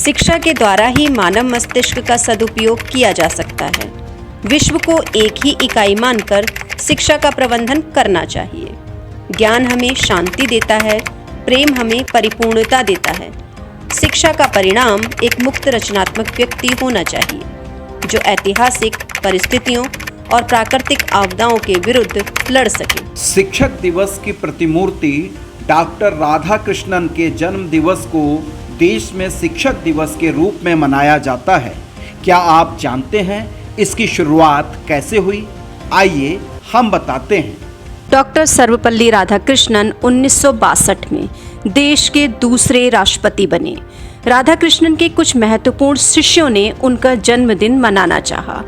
शिक्षा के द्वारा ही मानव मस्तिष्क का सदुपयोग किया जा सकता है। विश्व को एक ही इकाई मानकर शिक्षा का प्रबंधन करना चाहिए। ज्ञान हमें शांति देता है, प्रेम हमें परिपूर्णता देता है। शिक्षा का परिणाम एक मुक्त रचनात्मक व्यक्ति होना चाहिए, जो ऐतिहासिक परिस्थितियों और प्राकृतिक आपदाओं के विरुद्ध लड़ सके। शिक्षक दिवस की प्रतिमूर्ति डॉक्टर राधाकृष्णन के जन्म दिवस को देश में शिक्षक दिवस के रूप में मनाया जाता है। क्या आप जानते हैं इसकी शुरुआत कैसे हुई? आइए हम बताते हैं। डॉक्टर सर्वपल्ली राधाकृष्णन 1962 में देश के दूसरे राष्ट्रपति बने। राधाकृष्णन के कुछ महत्वपूर्ण शिष्यों ने उनका जन्मदिन मनाना चाहा।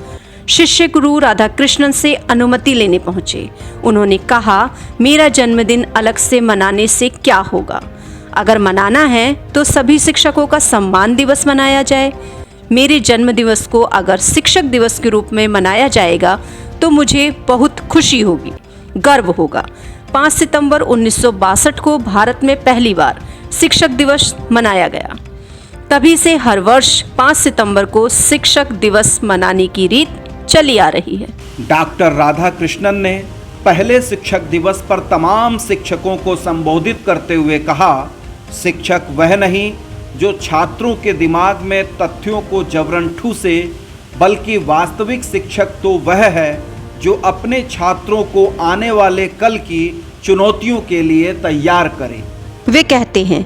शिष्य गुरु राधाकृष्णन से अनुमति लेने पहुंचे। उन्होंने कहा, मेरा जन्मदिन अलग से मनाने से क्या होगा? अगर मनाना है तो सभी शिक्षकों का सम्मान दिवस मनाया जाए। मेरे जन्म दिवस को अगर शिक्षक दिवस के रूप में मनाया जाएगा तो मुझे बहुत खुशी होगी, गर्व होगा। 5 सितंबर 1962 को भारत में पहली बार शिक्षक दिवस मनाया गया। तभी से हर वर्ष 5 सितंबर को शिक्षक दिवस मनाने की रीत चली आ रही है। डॉक्टर राधाकृष्णन ने पहले शिक्षक दिवस पर तमाम शिक्षकों को संबोधित करते हुए कहा, शिक्षक वह नहीं जो छात्रों के दिमाग में तथ्यों को जबरन ठूसे, बल्कि वास्तविक शिक्षक तो वह है जो अपने छात्रों को आने वाले कल की चुनौतियों के लिए तैयार करे। वे कहते हैं,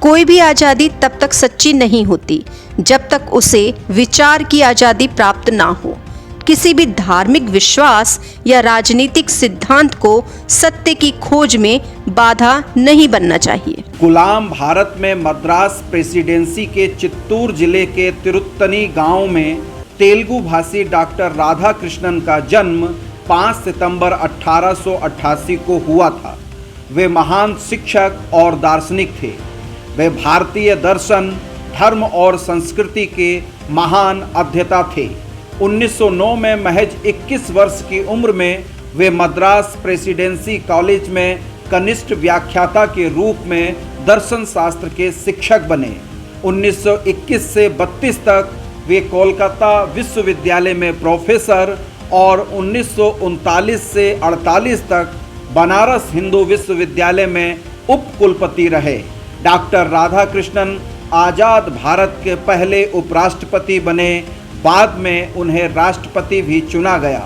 कोई भी आज़ादी तब तक सच्ची नहीं होती जब तक उसे विचार की आज़ादी प्राप्त ना हो। किसी भी धार्मिक विश्वास या राजनीतिक सिद्धांत को सत्य की खोज में बाधा नहीं बनना चाहिए। गुलाम भारत में मद्रास प्रेसिडेंसी के चित्तूर जिले के तिरुत्तनी गांव में तेलुगु भाषी डॉक्टर राधाकृष्णन का जन्म 5 सितंबर 1888 को हुआ था। वे महान शिक्षक और दार्शनिक थे। वे भारतीय दर्शन, धर्म और संस्कृति के महान अध्येता थे। 1909 में महज 21 वर्ष की उम्र में वे मद्रास प्रेसिडेंसी कॉलेज में कनिष्ठ व्याख्याता के रूप में दर्शन शास्त्र के शिक्षक बने। 1921 से 32 तक वे कोलकाता विश्वविद्यालय में प्रोफेसर और 1939 से 48 तक बनारस हिंदू विश्वविद्यालय में उपकुलपति रहे। डॉक्टर राधाकृष्णन आज़ाद भारत के पहले उपराष्ट्रपति बने। बाद में उन्हें राष्ट्रपति भी चुना गया।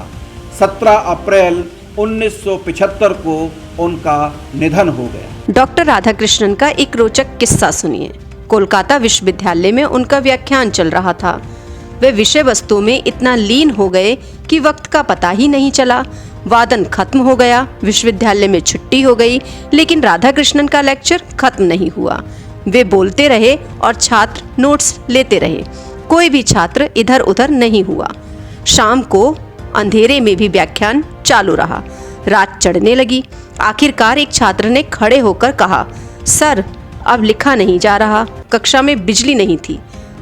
17 अप्रैल 1975 को उनका निधन हो गया। डॉक्टर राधाकृष्णन का एक रोचक किस्सा सुनिए। कोलकाता विश्वविद्यालय में उनका व्याख्यान चल रहा था। वे विषय वस्तु में इतना लीन हो गए कि वक्त का पता ही नहीं चला। वादन खत्म हो गया, विश्वविद्यालय में छुट्टी हो गई, लेकिन राधाकृष्णन का लेक्चर खत्म नहीं हुआ। वे बोलते रहे और छात्र नोट्स लेते रहे। कोई भी छात्र इधर उधर नहीं हुआ। शाम को अंधेरे में भी व्याख्यान चालू रहा। रात चढ़ने लगी। आखिरकार एक छात्र ने खड़े होकर कहा, सर अब लिखा नहीं जा रहा। कक्षा में बिजली नहीं थी।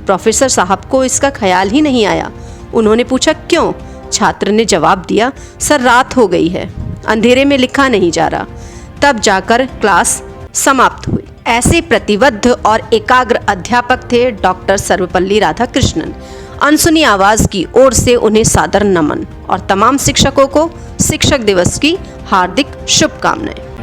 प्रोफेसर साहब को इसका ख्याल ही नहीं आया। उन्होंने पूछा, क्यों? छात्र ने जवाब दिया, सर रात हो गई है, अंधेरे में लिखा नहीं जा रहा। तब जाकर क्लास समाप्त हुई। ऐसे प्रतिबद्ध और एकाग्र अध्यापक थे डॉक्टर सर्वपल्ली राधाकृष्णन। अनसुनी आवाज की ओर से उन्हें सादर नमन और तमाम शिक्षकों को शिक्षक दिवस की हार्दिक शुभकामनाएं।